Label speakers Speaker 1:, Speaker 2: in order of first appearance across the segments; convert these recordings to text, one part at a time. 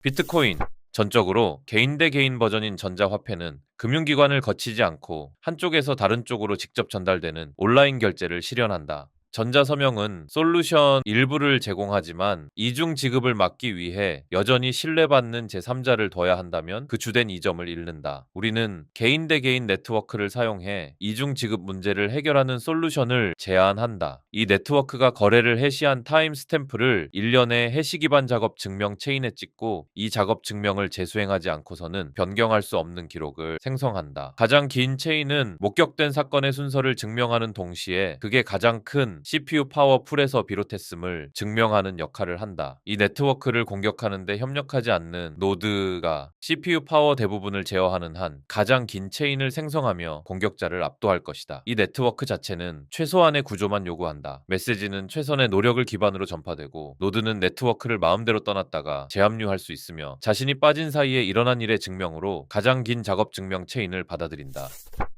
Speaker 1: 비트코인. 전적으로 개인 대 개인 버전인 전자화폐는 금융기관을 거치지 않고 한쪽에서 다른 쪽으로 직접 전달되는 온라인 결제를 실현한다. 전자서명은 솔루션 일부를 제공하지만 이중 지급을 막기 위해 여전히 신뢰받는 제3자를 둬야 한다면 그 주된 이점을 잃는다. 우리는 개인 대 개인 네트워크를 사용해 이중 지급 문제를 해결하는 솔루션을 제안한다. 이 네트워크가 거래를 해시한 타임 스탬프를 일련의 해시 기반 작업 증명 체인에 찍고 이 작업 증명을 재수행하지 않고서는 변경할 수 없는 기록을 생성한다. 가장 긴 체인은 목격된 사건의 순서를 증명하는 동시에 그게 가장 큰 CPU 파워 풀에서 비롯했음을 증명하는 역할을 한다. 이 네트워크를 공격하는데 협력하지 않는 노드가 CPU 파워 대부분을 제어하는 한 가장 긴 체인을 생성하며 공격자를 압도할 것이다. 이 네트워크 자체는 최소한의 구조만 요구한다. 메시지는 최선의 노력을 기반으로 전파되고 노드는 네트워크를 마음대로 떠났다가 재합류할 수 있으며 자신이 빠진 사이에 일어난 일의 증명으로 가장 긴 작업 증명 체인을 받아들인다.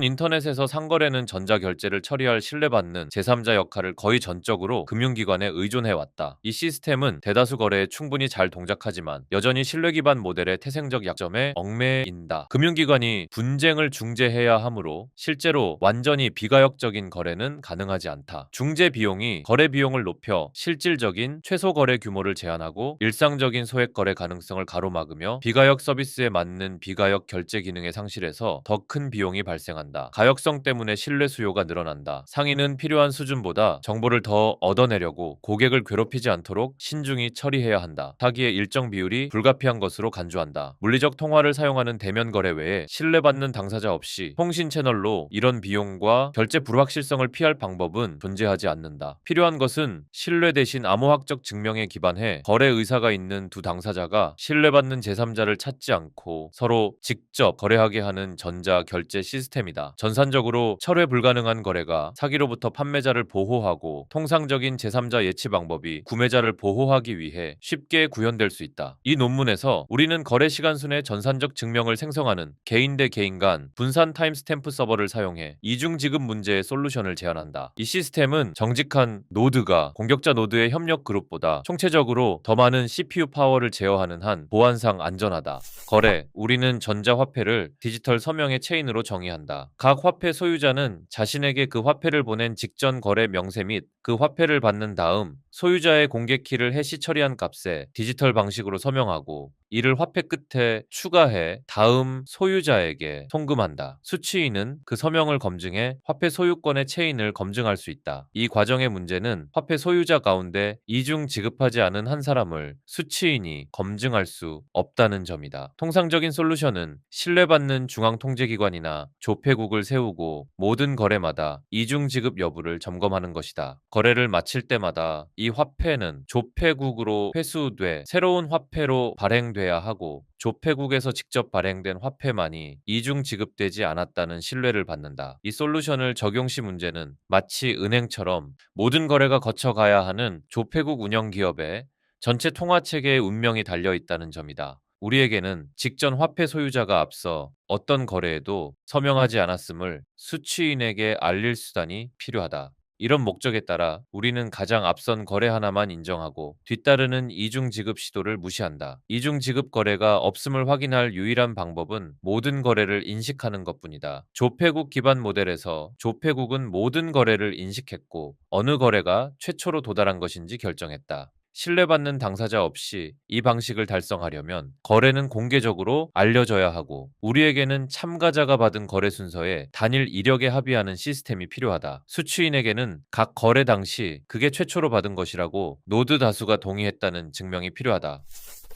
Speaker 1: 인터넷에서 상거래는 전자결제를 처리할 신뢰받는 제3자 역할을 거의 전적으로 금융기관에 의존해왔다. 이 시스템은 대다수 거래에 충분히 잘 동작하지만 여전히 신뢰 기반 모델의 태생적 약점에 얽매인다. 금융기관이 분쟁을 중재해야 하므로 실제로 완전히 비가역적인 거래는 가능하지 않다. 중재 비용이 거래 비용을 높여 실질적인 최소 거래 규모를 제한하고 일상적인 소액 거래 가능성을 가로막으며 비가역 서비스에 맞는 비가역 결제 기능의 상실에서 더 큰 비용이 발생한다. 가역성 때문에 신뢰 수요가 늘어난다. 상인은 필요한 수준보다 정보를 더 얻어내려고 고객을 괴롭히지 않도록 신중히 처리해야 한다. 사기의 일정 비율이 불가피한 것으로 간주한다. 물리적 통화를 사용하는 대면 거래 외에 신뢰받는 당사자 없이 통신 채널로 이런 비용과 결제 불확실성을 피할 방법은 존재하지 않는다. 필요한 것은 신뢰 대신 암호학적 증명에 기반해 거래 의사가 있는 두 당사자가 신뢰받는 제3자를 찾지 않고 서로 직접 거래하게 하는 전자 결제 시스템이다. 전산적으로 철회 불가능한 거래가 사기로부터 판매자를 보호하고 통상적인 제3자 예치 방법이 구매자를 보호하기 위해 쉽게 구현될 수 있다. 이 논문에서 우리는 거래 시간 순의 전산적 증명을 생성하는 개인 대 개인 간 분산 타임스탬프 서버를 사용해 이중 지급 문제의 솔루션을 제안한다. 이 시스템은 정직한 노드가 공격자 노드의 협력 그룹보다 총체적으로 더 많은 CPU 파워를 제어하는 한 보안상 안전하다. 거래. 우리는 전자화폐를 디지털 서명의 체인으로 정의한다. 각 화폐 소유자는 자신에게 그 화폐를 보낸 직전 거래 명세 및 그 화폐를 받는 다음 소유자의 공개 키를 해시 처리한 값에 디지털 방식으로 서명하고 이를 화폐 끝에 추가해 다음 소유자에게 송금한다. 수취인은 그 서명을 검증해 화폐 소유권의 체인을 검증할 수 있다. 이 과정의 문제는 화폐 소유자 가운데 이중 지급하지 않은 한 사람을 수취인이 검증할 수 없다는 점이다. 통상적인 솔루션은 신뢰받는 중앙통제기관이나 조폐국을 세우고 모든 거래마다 이중 지급 여부를 점검하는 것이다. 거래를 마칠 때마다 이 화폐는 조폐국으로 회수돼 새로운 화폐로 발행돼야 하고 조폐국에서 직접 발행된 화폐만이 이중 지급되지 않았다는 신뢰를 받는다. 이 솔루션을 적용 시 문제는 마치 은행처럼 모든 거래가 거쳐가야 하는 조폐국 운영 기업의 전체 통화체계의 운명이 달려 있다는 점이다. 우리에게는 직전 화폐 소유자가 앞서 어떤 거래에도 서명하지 않았음을 수취인에게 알릴 수단이 필요하다. 이런 목적에 따라 우리는 가장 앞선 거래 하나만 인정하고 뒤따르는 이중 지급 시도를 무시한다. 이중 지급 거래가 없음을 확인할 유일한 방법은 모든 거래를 인식하는 것뿐이다. 조폐국 기반 모델에서 조폐국은 모든 거래를 인식했고 어느 거래가 최초로 도달한 것인지 결정했다. 신뢰받는 당사자 없이 이 방식을 달성하려면 거래는 공개적으로 알려져야 하고 우리에게는 참가자가 받은 거래 순서에 단일 이력에 합의하는 시스템이 필요하다. 수취인에게는 각 거래 당시 그게 최초로 받은 것이라고 노드 다수가 동의했다는 증명이 필요하다.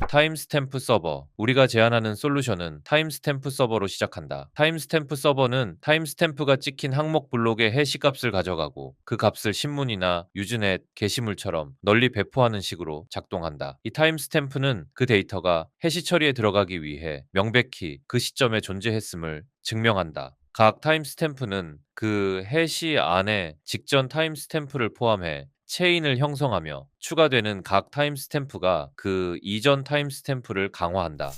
Speaker 1: 타임스탬프 서버. 우리가 제안하는 솔루션은 타임스탬프 서버로 시작한다. 타임스탬프 서버는 타임스탬프가 찍힌 항목 블록의 해시값을 가져가고 그 값을 신문이나 유즈넷, 게시물처럼 널리 배포하는 식으로 작동한다. 이 타임스탬프는 그 데이터가 해시 처리에 들어가기 위해 명백히 그 시점에 존재했음을 증명한다. 각 타임스탬프는 그 해시 안에 직전 타임스탬프를 포함해 체인을 형성하며 추가되는 각 타임스탬프가 그 이전 타임스탬프를 강화한다.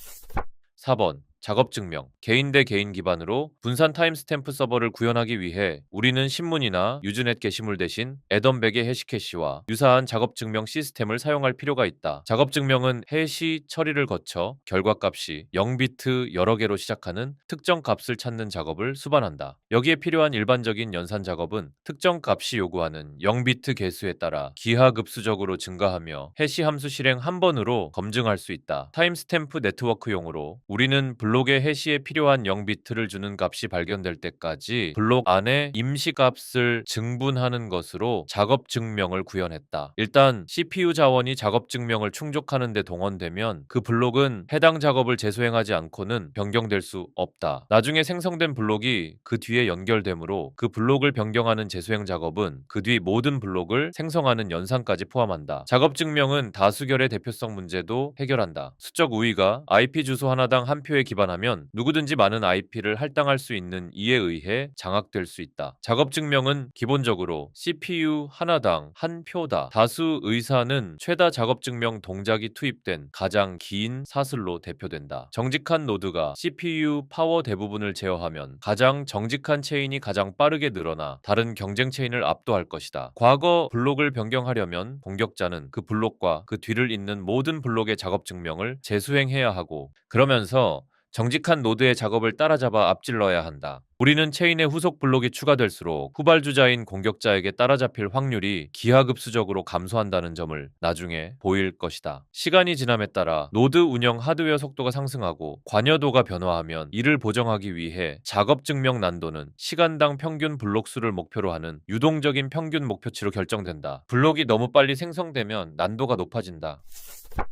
Speaker 1: 4번. 작업 증명, 개인 대 개인 기반으로 분산 타임스탬프 서버를 구현하기 위해 우리는 신문이나 유즈넷 게시물 대신 애덤백의 해시캐시와 유사한 작업 증명 시스템을 사용할 필요가 있다. 작업 증명은 해시 처리를 거쳐 결과값이 0비트 여러 개로 시작하는 특정 값을 찾는 작업을 수반한다. 여기에 필요한 일반적인 연산 작업은 특정 값이 요구하는 0비트 개수에 따라 기하급수적으로 증가하며 해시 함수 실행 한 번으로 검증할 수 있다. 타임스탬프 네트워크용으로 우리는 블록의 해시에 필요한 0비트를 주는 값이 발견될 때까지 블록 안에 임시값을 증분하는 것으로 작업 증명을 구현했다. 일단 CPU 자원이 작업 증명을 충족하는 데 동원되면 그 블록은 해당 작업을 재수행하지 않고는 변경될 수 없다. 나중에 생성된 블록이 그 뒤에 연결되므로 그 블록을 변경하는 재수행 작업은 그 뒤 모든 블록을 생성하는 연산까지 포함한다. 작업 증명은 다수결의 대표성 문제도 해결한다. 수적 우위가 IP 주소 하나당 한 표에 기반하면 누구든지 많은 IP를 할당할 수 있는 이에 의해 장악될 수 있다. 작업 증명은 기본적으로 CPU 하나당 한 표다. 다수 의사는 최다 작업 증명 동작이 투입된 가장 긴 사슬로 대표된다. 정직한 노드가 CPU 파워 대부분을 제어하면 가장 정직한 체인이 가장 빠르게 늘어나 다른 경쟁 체인을 압도할 것이다. 과거 블록을 변경하려면 공격자는 그 블록과 그 뒤를 잇는 모든 블록의 작업 증명을 재수행해야 하고 그러면서 정직한 노드의 작업을 따라잡아 앞질러야 한다. 우리는 체인에 후속 블록이 추가될수록 후발주자인 공격자에게 따라잡힐 확률이 기하급수적으로 감소한다는 점을 나중에 보일 것이다. 시간이 지남에 따라 노드 운영 하드웨어 속도가 상승하고 관여도가 변화하면 이를 보정하기 위해 작업 증명 난도는 시간당 평균 블록 수를 목표로 하는 유동적인 평균 목표치로 결정된다. 블록이 너무 빨리 생성되면 난도가 높아진다.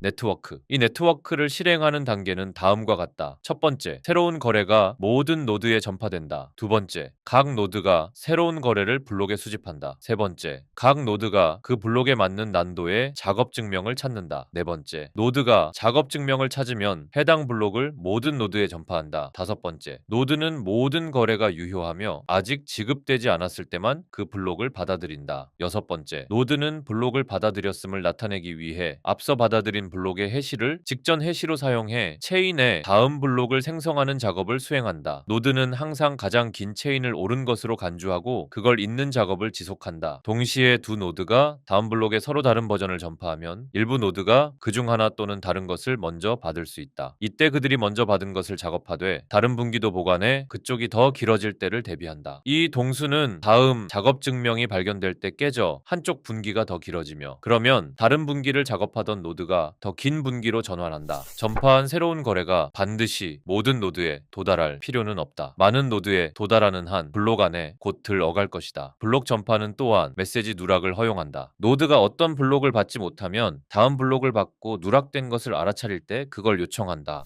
Speaker 1: 네트워크. 이 네트워크를 실행하는 단계는 다음과 같다. 첫 번째, 새로운 거래가 모든 노드에 전파된다. 두 번째, 각 노드가 새로운 거래를 블록에 수집한다. 세 번째, 각 노드가 그 블록에 맞는 난도의 작업 증명을 찾는다. 네 번째, 노드가 작업 증명을 찾으면 해당 블록을 모든 노드에 전파한다. 다섯 번째, 노드는 모든 거래가 유효하며 아직 지급되지 않았을 때만 그 블록을 받아들인다. 여섯 번째, 노드는 블록을 받아들였음을 나타내기 위해 앞서 받아들인 블록의 해시를 직전 해시로 사용해 체인의 다음 블록을 생성하는 작업을 수행한다. 노드는 항상 가장 긴 체인을 옳은 것으로 간주하고 그걸 잇는 작업을 지속한다. 동시에 두 노드가 다음 블록의 서로 다른 버전을 전파하면 일부 노드가 그중 하나 또는 다른 것을 먼저 받을 수 있다. 이때 그들이 먼저 받은 것을 작업하되 다른 분기도 보관해 그쪽이 더 길어질 때를 대비한다. 이 동수는 다음 작업 증명이 발견될 때 깨져 한쪽 분기가 더 길어지며 그러면 다른 분기를 작업하던 노드가 더 긴 분기로 전환한다. 전파한 새로운 거래가 반드시 모든 노드에 도달할 필요는 없다. 많은 노드에 도달하는 한 블록 안에 곧 들어갈 것이다. 블록 전파는 또한 메시지 누락을 허용한다. 노드가 어떤 블록을 받지 못하면 다음 블록을 받고 누락된 것을 알아차릴 때 그걸 요청한다.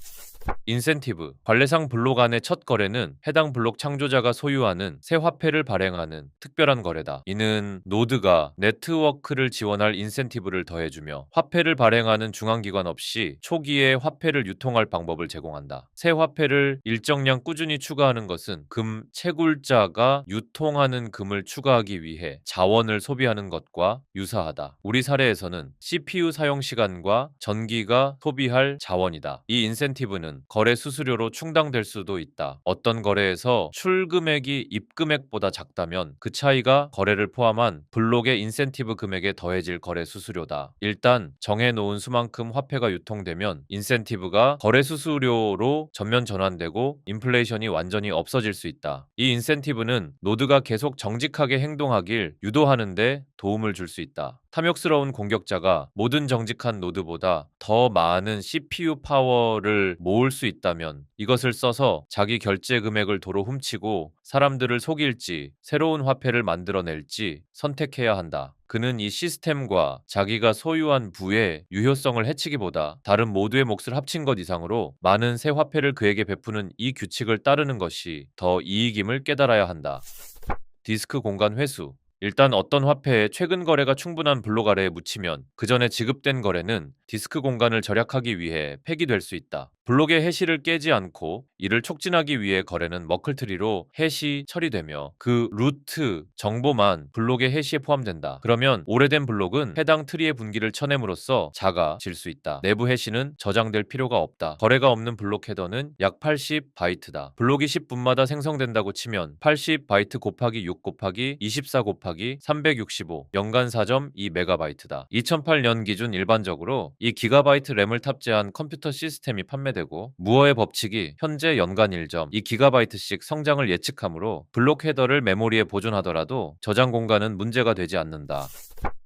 Speaker 1: 인센티브. 관례상 블록 안의 첫 거래는 해당 블록 창조자가 소유하는 새 화폐를 발행하는 특별한 거래다. 이는 노드가 네트워크를 지원할 인센티브를 더해주며 화폐를 발행하는 중앙기관 없이 초기에 화폐를 유통할 방법을 제공한다. 새 화폐를 일정량 꾸준히 추가하는 것은 금 채굴자가 유통하는 금을 추가하기 위해 자원을 소비하는 것과 유사하다. 우리 사례에서는 CPU 사용 시간과 전기가 소비할 자원이다. 이 인센티브는 거래 수수료로 충당될 수도 있다. 어떤 거래에서 출금액이 입금액보다 작다면 그 차이가 거래를 포함한 블록의 인센티브 금액에 더해질 거래 수수료다. 일단 정해놓은 수만큼 화폐가 유통되면 인센티브가 거래 수수료로 전면 전환되고 인플레이션이 완전히 없어질 수 있다. 이 인센티브는 노드가 계속 정직하게 행동하길 유도하는데 도움을 줄 수 있다. 탐욕스러운 공격자가 모든 정직한 노드보다 더 많은 CPU 파워를 모을 수 있다면 이것을 써서 자기 결제 금액을 도로 훔치고 사람들을 속일지 새로운 화폐를 만들어낼지 선택해야 한다. 그는 이 시스템과 자기가 소유한 부의 유효성을 해치기보다 다른 모두의 몫을 합친 것 이상으로 많은 새 화폐를 그에게 베푸는 이 규칙을 따르는 것이 더 이익임을 깨달아야 한다. 디스크 공간 회수. 일단 어떤 화폐에 최근 거래가 충분한 블록 아래에 묻히면 그 전에 지급된 거래는 디스크 공간을 절약하기 위해 폐기될 수 있다. 블록의 해시를 깨지 않고 이를 촉진하기 위해 거래는 머클트리로 해시 처리되며 그 루트 정보만 블록의 해시에 포함된다. 그러면 오래된 블록은 해당 트리의 분기를 쳐냄으로써 작아질 수 있다. 내부 해시는 저장될 필요가 없다. 거래가 없는 블록 헤더는 약 80바이트다. 블록이 10분마다 생성된다고 치면 80바이트 곱하기 6 곱하기 24 곱하기 365 연간 4.2메가바이트다. 2008년 기준 일반적으로 이 기가바이트 램을 탑재한 컴퓨터 시스템이 판매되고 무어의 법칙이 현재 연간 1.2기가바이트씩 성장을 예측하므로 블록 헤더를 메모리에 보존하더라도 저장 공간은 문제가 되지 않는다.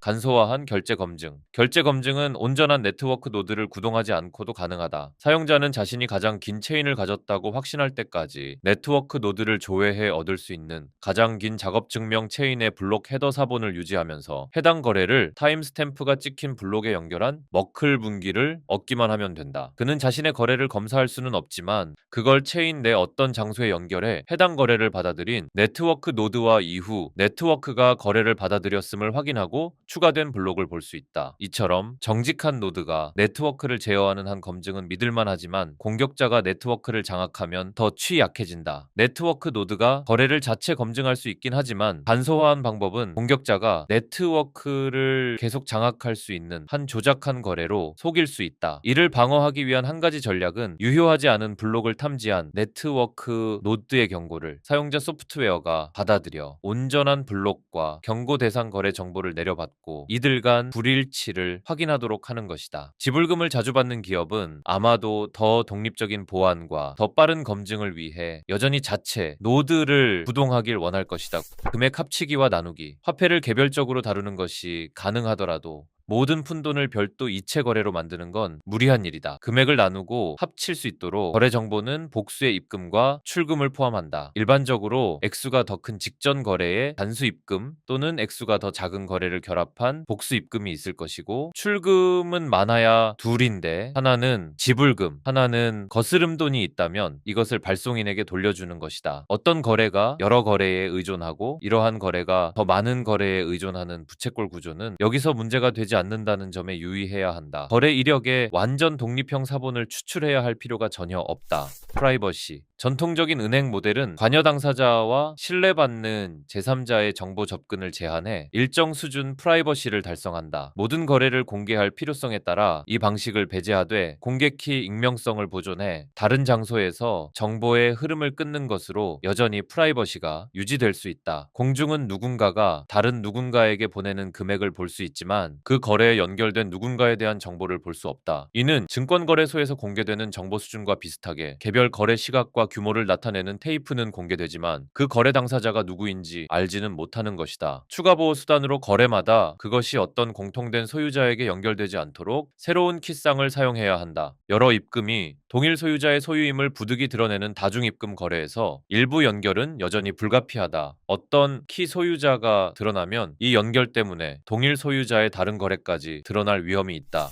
Speaker 1: 간소화한 결제 검증. 결제 검증은 온전한 네트워크 노드를 구동하지 않고도 가능하다. 사용자는 자신이 가장 긴 체인을 가졌다고 확신할 때까지 네트워크 노드를 조회해 얻을 수 있는 가장 긴 작업 증명 체인의 블록 헤더 사본을 유지하면서 해당 거래를 타임스탬프가 찍힌 블록에 연결한 머클 분기를 얻기만 하면 된다. 그는 자신의 거래를 검사할 수는 없지만 그걸 체인 내 어떤 장소에 연결해 해당 거래를 받아들인 네트워크 노드와 이후 네트워크가 거래를 받아들였음을 확인하고 추가된 블록을 볼 수 있다. 이처럼 정직한 노드가 네트워크를 제어하는 한 검증은 믿을만하지만 공격자가 네트워크를 장악하면 더 취약해진다. 네트워크 노드가 거래를 자체 검증할 수 있긴 하지만 간소화한 방법은 공격자가 네트워크를 계속 장악할 수 있는 한 조작한 거래로 속일 수 있다. 이를 방어하기 위한 한 가지 전략은 유효하지 않은 블록을 탐지한 네트워크 노드의 경고를 사용자 소프트웨어가 받아들여 온전한 블록과 경고 대상 거래 정보를 내려받고 이들 간 불일치를 확인하도록 하는 것이다. 지불금을 자주 받는 기업은 아마도 더 독립적인 보안과 더 빠른 검증을 위해 여전히 자체 노드를 구동하길 원할 것이다. 금액 합치기와 나누기, 화폐를 개별적으로 다루는 것이 가능하더라도 모든 푼돈을 별도 이체 거래로 만드는 건 무리한 일이다. 금액을 나누고 합칠 수 있도록 거래 정보는 복수의 입금과 출금을 포함한다. 일반적으로 액수가 더 큰 직전 거래에 단수 입금 또는 액수가 더 작은 거래를 결합한 복수 입금이 있을 것이고 출금은 많아야 둘인데 하나는 지불금, 하나는 거스름 돈이 있다면 이것을 발송인에게 돌려주는 것이다. 어떤 거래가 여러 거래에 의존하고 이러한 거래가 더 많은 거래에 의존하는 부채꼴 구조는 여기서 문제가 되지 않는다는 점에 유의해야 한다. 거래 이력에 완전 독립형 사본을 추출해야 할 필요가 전혀 없다. 프라이버시. 전통적인 은행 모델은 관여 당사자와 신뢰받는 제3자의 정보 접근을 제한해 일정 수준 프라이버시를 달성한다. 모든 거래를 공개할 필요성에 따라 이 방식을 배제하되 공개키 익명성을 보존해 다른 장소에서 정보의 흐름을 끊는 것으로 여전히 프라이버시가 유지될 수 있다. 공중은 누군가가 다른 누군가에게 보내는 금액을 볼 수 있지만 그 거래에 연결된 누군가에 대한 정보를 볼 수 없다. 이는 증권거래소에서 공개되는 정보 수준과 비슷하게 개별 거래 시각과 규모를 나타내는 테이프는 공개되지만 그 거래 당사자가 누구인지 알지는 못하는 것이다. 추가 보호 수단으로 거래마다 그것이 어떤 공통된 소유자에게 연결되지 않도록 새로운 키쌍을 사용해야 한다. 여러 입금이 동일 소유자의 소유임을 부득이 드러내는 다중입금 거래에서 일부 연결은 여전히 불가피하다. 어떤 키 소유자가 드러나면 이 연결 때문에 동일 소유자의 다른 거래까지 드러날 위험이 있다.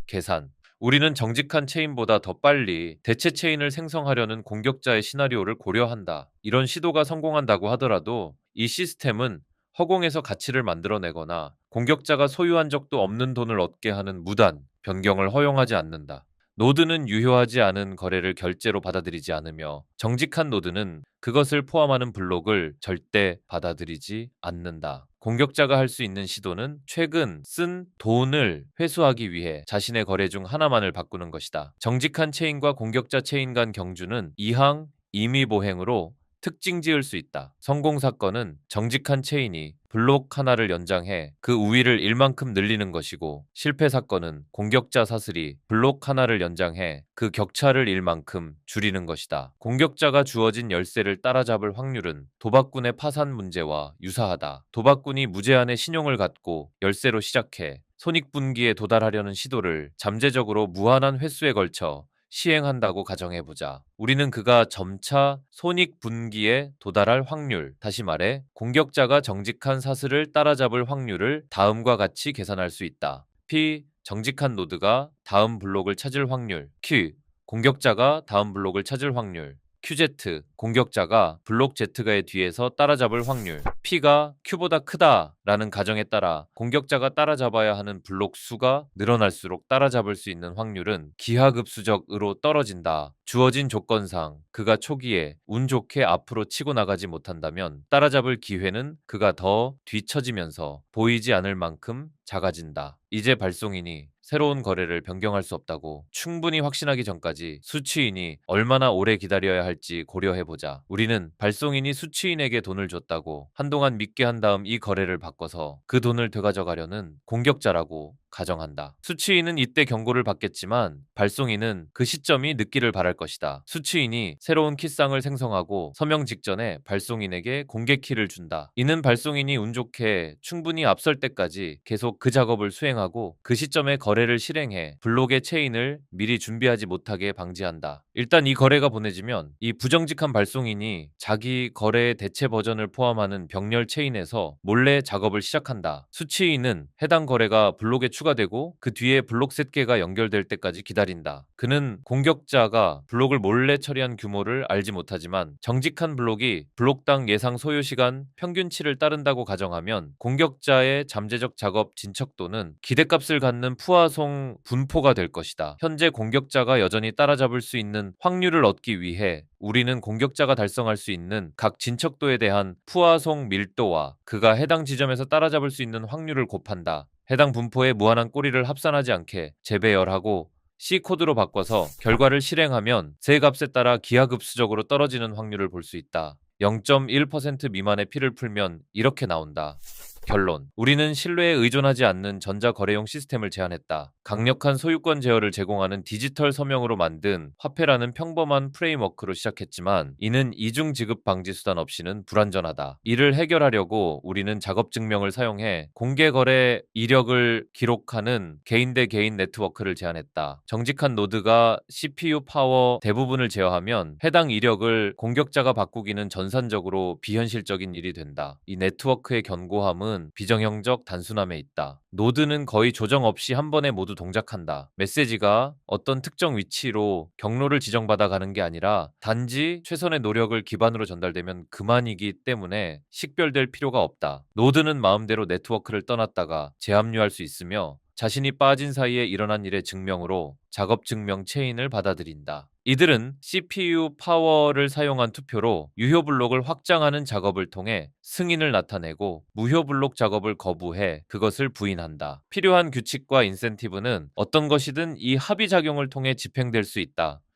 Speaker 1: 계산. 우리는 정직한 체인보다 더 빨리 대체 체인을 생성하려는 공격자의 시나리오를 고려한다. 이런 시도가 성공한다고 하더라도 이 시스템은 허공에서 가치를 만들어내거나 공격자가 소유한 적도 없는 돈을 얻게 하는 무단 변경을 허용하지 않는다. 노드는 유효하지 않은 거래를 결제로 받아들이지 않으며 정직한 노드는 그것을 포함하는 블록을 절대 받아들이지 않는다. 공격자가 할 수 있는 시도는 최근 쓴 돈을 회수하기 위해 자신의 거래 중 하나만을 바꾸는 것이다. 정직한 체인과 공격자 체인 간 경주는 이항 임의보행으로 특징 지을 수 있다. 성공 사건은 정직한 체인이 블록 하나를 연장해 그 우위를 1만큼 늘리는 것이고 실패 사건은 공격자 사슬이 블록 하나를 연장해 그 격차를 1만큼 줄이는 것이다. 공격자가 주어진 열쇠를 따라잡을 확률은 도박꾼의 파산 문제와 유사하다. 도박꾼이 무제한의 신용을 갖고 열쇠로 시작해 손익분기에 도달하려는 시도를 잠재적으로 무한한 횟수에 걸쳐 시행한다고 가정해보자. 우리는 그가 점차 손익분기에 도달할 확률, 다시 말해 공격자가 정직한 사슬을 따라잡을 확률을 다음과 같이 계산할 수 있다. P. 정직한 노드가 다음 블록을 찾을 확률. Q. 공격자가 다음 블록을 찾을 확률. QZ, 공격자가 블록 Z가의 뒤에서 따라잡을 확률. P가 Q보다 크다라는 가정에 따라 공격자가 따라잡아야 하는 블록 수가 늘어날수록 따라잡을 수 있는 확률은 기하급수적으로 떨어진다. 주어진 조건상 그가 초기에 운 좋게 앞으로 치고 나가지 못한다면 따라잡을 기회는 그가 더 뒤처지면서 보이지 않을 만큼 작아진다. 이제 발송인이 새로운 거래를 변경할 수 없다고 충분히 확신하기 전까지 수취인이 얼마나 오래 기다려야 할지 고려해보자. 우리는 발송인이 수취인에게 돈을 줬다고 한동안 믿게 한 다음 이 거래를 바꿔서 그 돈을 되가져가려는 공격자라고 가정한다. 수취인은 이때 경고를 받겠지만 발송인은 그 시점이 늦기를 바랄 것이다. 수취인이 새로운 키상을 생성하고 서명 직전에 발송인에게 공개 키를 준다. 이는 발송인이 운 좋게 충분히 앞설 때까지 계속 그 작업을 수행하고 그 시점에 거래를 실행해 블록의 체인을 미리 준비하지 못하게 방지한다. 일단 이 거래가 보내지면 이 부정직한 발송인이 자기 거래의 대체 버전을 포함하는 병렬 체인에서 몰래 작업을 시작한다. 수취인은 해당 거래가 블록에 추가되고 그 뒤에 블록 셋 개가 연결될 때까지 기다린다. 그는 공격자가 블록을 몰래 처리한 규모를 알지 못하지만 정직한 블록이 블록당 예상 소요 시간 평균치를 따른다고 가정하면 공격자의 잠재적 작업 진척도는 기대값을 갖는 푸아송 분포가 될 것이다. 현재 공격자가 여전히 따라잡을 수 있는 확률을 얻기 위해 우리는 공격자가 달성할 수 있는 각 진척도에 대한 푸아송 밀도와 그가 해당 지점에서 따라잡을 수 있는 확률을 곱한다. 해당 분포에 무한한 꼬리를 합산하지 않게 재배열하고 C코드로 바꿔서 결과를 실행하면 세 값에 따라 기하급수적으로 떨어지는 확률을 볼 수 있다. 0.1% 미만의 P를 풀면 이렇게 나온다. 결론. 우리는 신뢰에 의존하지 않는 전자거래용 시스템을 제안했다. 강력한 소유권 제어를 제공하는 디지털 서명으로 만든 화폐라는 평범한 프레임워크로 시작했지만 이는 이중 지급 방지 수단 없이는 불완전하다. 이를 해결하려고 우리는 작업 증명을 사용해 공개 거래 이력을 기록하는 개인 대 개인 네트워크를 제안했다. 정직한 노드가 CPU 파워 대부분을 제어하면 해당 이력을 공격자가 바꾸기는 전산적으로 비현실적인 일이 된다. 이 네트워크의 견고함은 비정형적 단순함에 있다. 노드는 거의 조정 없이 한 번에 모두 동작한다. 메시지가 어떤 특정 위치로 경로를 지정받아 가는 게 아니라 단지 최선의 노력을 기반으로 전달되면 그만이기 때문에 식별될 필요가 없다. 노드는 마음대로 네트워크를 떠났다가 재합류할 수 있으며 자신이 빠진 사이에 일어난 일의 증명으로 작업 증명 체인을 받아들인다. 이들은 CPU 파워를 사용한 투표로 유효 블록을 확장하는 작업을 통해 승인을 나타내고 무효 블록 작업을 거부해 그것을 부인한다. 필요한 규칙과 인센티브는 어떤 것이든 이 합의 작용을 통해 집행될 수 있다.